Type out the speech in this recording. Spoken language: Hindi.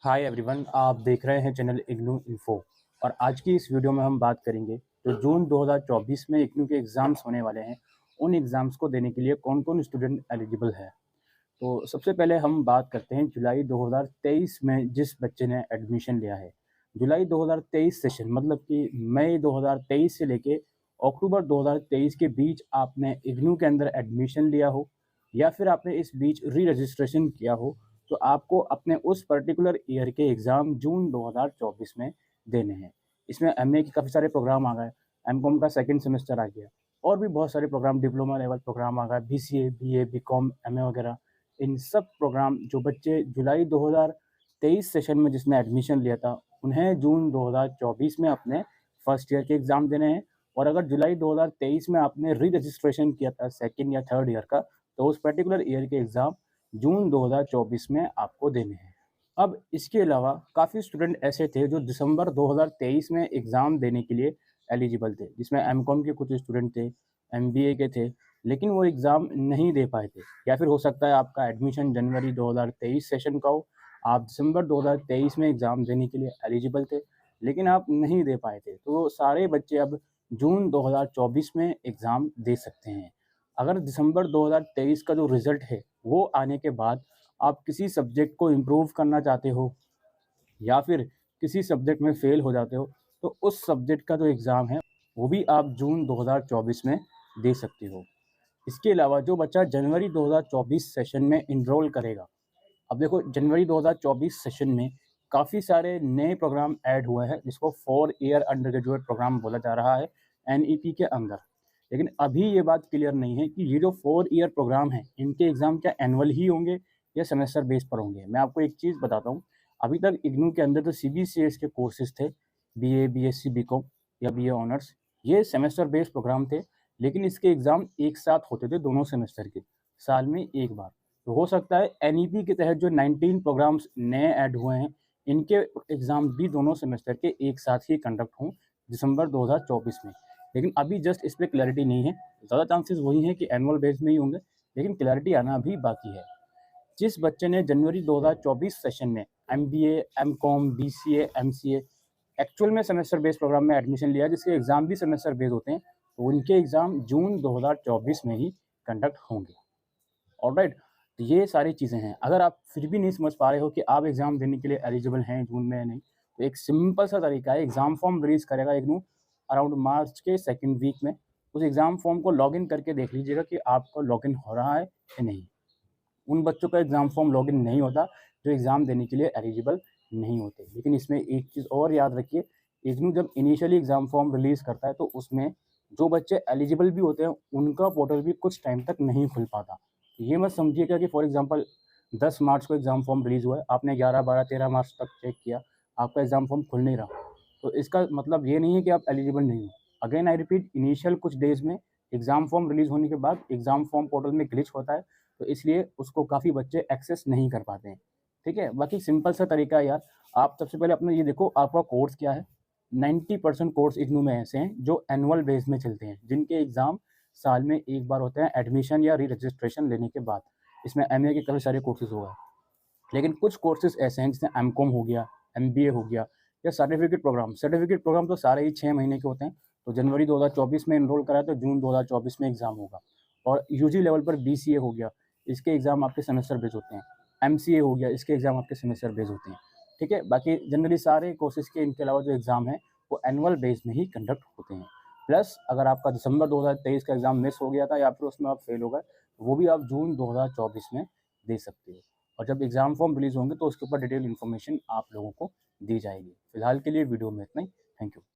हाय एवरीवन, आप देख रहे हैं चैनल इग्नू इन्फो। और आज की इस वीडियो में हम बात करेंगे तो जून 2024 में इग्नू के एग्ज़ाम्स होने वाले हैं। उन एग्ज़ाम्स को देने के लिए कौन कौन स्टूडेंट एलिजिबल है। तो सबसे पहले हम बात करते हैं जुलाई 2023 में जिस बच्चे ने एडमिशन लिया है। जुलाई 2023 सेशन मतलब कि मई 2023 से लेके अक्टूबर 2023 के बीच आपने इग्नू के अंदर एडमिशन लिया हो या फिर आपने इस बीच री रजिस्ट्रेशन किया हो, तो आपको अपने उस पर्टिकुलर ईयर के एग्ज़ाम जून 2024 में देने हैं। इसमें एमए के काफ़ी सारे प्रोग्राम आ गए, एमकॉम का सेकंड सेमेस्टर आ गया और भी बहुत सारे प्रोग्राम, डिप्लोमा लेवल प्रोग्राम आ गए, बीसीए, बीए, बीकॉम, एमए वगैरह। इन सब प्रोग्राम जो बच्चे जुलाई 2023 सेशन में जिसने एडमिशन लिया था, उन्हें जून 2024 में अपने फर्स्ट ईयर के एग्ज़ाम देने हैं। और अगर जुलाई 2023 में आपने री रजिस्ट्रेशन किया था सेकंड या थर्ड ईयर का, तो उस पर्टिकुलर ईयर के एग्ज़ाम जून 2024 में आपको देने हैं। अब इसके अलावा काफ़ी स्टूडेंट ऐसे थे जो दिसंबर 2023 में एग्ज़ाम देने के लिए एलिजिबल थे, जिसमें एमकॉम के कुछ स्टूडेंट थे, एमबीए के थे, लेकिन वो एग्ज़ाम नहीं दे पाए थे। या फिर हो सकता है आपका एडमिशन जनवरी 2023 सेशन का हो, आप दिसंबर 2023 में एग्ज़ाम देने के लिए एलिजिबल थे, लेकिन आप नहीं दे पाए थे। तो सारे बच्चे अब जून 2024 में एग्ज़ाम दे सकते हैं। अगर दिसंबर 2023 का जो रिज़ल्ट है, वो आने के बाद आप किसी सब्जेक्ट को इम्प्रूव करना चाहते हो या फिर किसी सब्जेक्ट में फ़ेल हो जाते हो, तो उस सब्जेक्ट का जो एग्ज़ाम है, वो भी आप जून 2024 में दे सकते हो। इसके अलावा जो बच्चा जनवरी 2024 सेशन में एनरोल करेगा, अब देखो जनवरी 2024 सेशन में काफ़ी सारे नए प्रोग्राम ऐड हुए हैं, जिसको 4 ईयर अंडर ग्रेजुएट प्रोग्राम बोला जा रहा है एनईपी के अंदर। लेकिन अभी ये बात क्लियर नहीं है कि ये जो 4 ईयर प्रोग्राम हैं, इनके एग्ज़ाम क्या एनुअल ही होंगे या सेमेस्टर बेस पर होंगे। मैं आपको एक चीज़ बताता हूँ, अभी तक इग्नू के अंदर जो सीबीसीएस के कोर्सेज़ थे, बीए, बीएससी, बीकॉम या बीए ऑनर्स, ये सेमेस्टर बेस्ड प्रोग्राम थे, लेकिन इसके एग्ज़ाम एक साथ होते थे दोनों सेमेस्टर के, साल में एक बार। तो हो सकता है एनईपी के तहत जो 19 प्रोग्राम्स नए ऐड हुए हैं, इनके एग्ज़ाम भी दोनों सेमेस्टर के एक साथ ही कंडक्ट हों दिसंबर 2024 में। लेकिन अभी जस्ट इस पे क्लैरिटी नहीं है, ज़्यादा चांसेस वही हैं कि एनुअल बेस में ही होंगे, लेकिन क्लैरिटी आना अभी बाकी है। जिस बच्चे ने जनवरी 2024 सेशन में MBA, MCom, BCA, MCA actual में सेमेस्टर बेस्ड प्रोग्राम में एडमिशन लिया, जिसके एग्ज़ाम भी सेमेस्टर बेस्ड होते हैं, तो उनके एग्ज़ाम जून 2024 में ही कंडक्ट होंगे। ऑलराइट, तो ये सारी चीज़ें हैं। अगर आप फिर भी नहीं समझ पा रहे हो कि आप एग्ज़ाम देने के लिए एलिजिबल हैं जून में या नहीं, तो एक सिंपल सा तरीका है, एग्ज़ाम फॉर्म रिलीज़ करेगा इग्नू अराउंड मार्च के सेकंड वीक में। उस एग्ज़ाम फॉर्म को लॉगिन करके देख लीजिएगा कि आपका लॉगिन हो रहा है या नहीं। उन बच्चों का एग्ज़ाम फॉर्म लॉगिन नहीं होता जो एग्ज़ाम देने के लिए एलिजिबल नहीं होते। लेकिन इसमें एक चीज़ और याद रखिए, इग्नू जब इनिशियली एग्ज़ाम फॉर्म रिलीज़ करता है, तो उसमें जो बच्चे एलिजिबल भी होते हैं, उनका पोर्टल भी कुछ टाइम तक नहीं खुल पाता। ये मत समझिएगा कि फॉर एग्ज़ाम्पल 10 मार्च को एग्ज़ाम फॉर्म रिलीज़ हुआ है, आपने 11, 12, 13 मार्च तक चेक किया, आपका एग्ज़ाम फॉर्म खुल नहीं रहा। तो इसका मतलब ये नहीं है कि आप एलिजिबल नहीं हो। अगेन आई रिपीट, इनिशियल कुछ डेज़ में एग्ज़ाम फॉर्म रिलीज़ होने के बाद एग्ज़ाम फॉर्म पोर्टल में ग्लिच होता है, तो इसलिए उसको काफ़ी बच्चे एक्सेस नहीं कर पाते हैं। ठीक है? बाकी सिंपल सा तरीका है यार, आप सबसे पहले अपना ये देखो आपका कोर्स क्या है। 90% कोर्स इग्नू में ऐसे हैं जो एनुअल बेस में चलते हैं, जिनके एग्ज़ाम साल में एक बार होते हैं एडमिशन या री रजिस्ट्रेशन लेने के बाद। इसमें एमए के काफ़ी सारे कोर्सेज़ हो गए। लेकिन कुछ कोर्सेज़ ऐसे हैं जैसे एमकॉम हो गया, एमबीए हो गया या सर्टिफ़िकेट प्रोग्राम तो सारे ही 6 महीने के होते हैं। तो जनवरी 2024 में एनरोल करा तो जून 2024 में एग्ज़ाम होगा। और यूजी लेवल पर बीसीए हो गया, इसके एग्ज़ाम आपके सेमेस्टर बेस होते हैं। एमसीए हो गया, इसके एग्ज़ाम आपके सेमेस्टर बेस होते हैं। ठीक है? बाकी जनरली सारे कोर्सेज़ के इनके अलावा जो एग्ज़ाम है, वो एनुअल बेस में ही कंडक्ट होते हैं। प्लस अगर आपका दिसंबर 2023 का एग्ज़ाम मिस हो गया था या फिर उसमें आप फेल हो गए, तो वो भी आप जून 2024 में दे सकते हो। और जब एग्ज़ाम फॉर्म रिलीज़ होंगे तो उसके ऊपर डिटेल इन्फॉर्मेशन आप लोगों को दी जाएगी। फिलहाल के लिए वीडियो में इतना ही। Thank you.